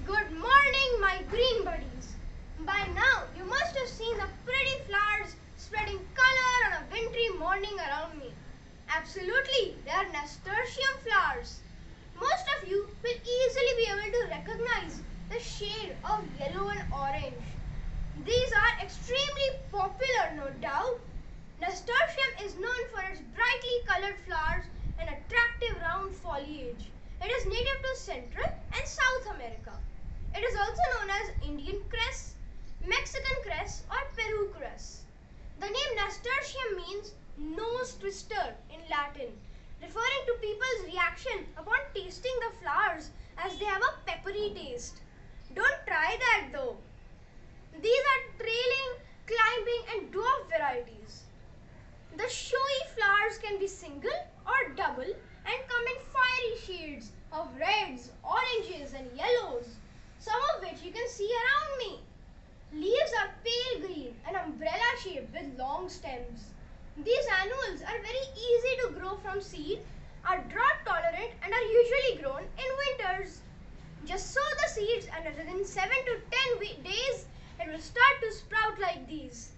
Good morning, my green buddies. By now, you must have seen the pretty flowers spreading color on a wintry morning around me. Absolutely, they are nasturtium flowers. Most of you will easily be able to recognize the shade of yellow and orange. These are extremely popular, no doubt. Nasturtium is known for its brightly colored flowers and attractive round foliage. It is native to Central and South America. It is also known as Indian cress, Mexican cress or Peru cress. The name nasturtium means nose twister in Latin, referring to people's reaction upon tasting the flowers as they have a peppery taste. Don't try that though. These are trailing, climbing and dwarf varieties. The showy flowers can be single or double and come in fiery shades of reds, oranges and yellows, some of which you can see around me. Leaves are pale green and umbrella shaped with long stems. These annuals are very easy to grow from seed, are drought tolerant and are usually grown in winters. Just sow the seeds and within 7 to 10 days it will start to sprout like these.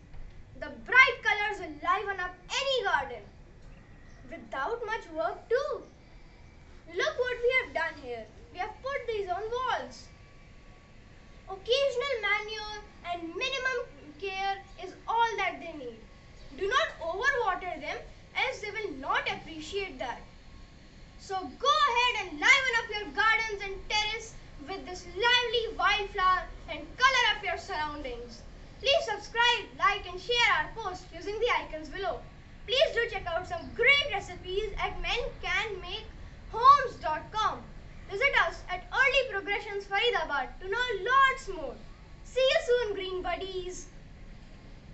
The bright colors will liven up any garden without much work too. Look what we have done here. We have put these on walls. Occasional manure and minimum care is all that they need. Do not overwater them else they will not appreciate that. So go ahead and liven up your gardens and terrace with this lively wildflower and color up your surroundings. Please subscribe, like and share our posts using the icons below. Please do check out some great recipes at mencanmakehomes.com. Visit us at Early Progressions Faridabad to know lots more.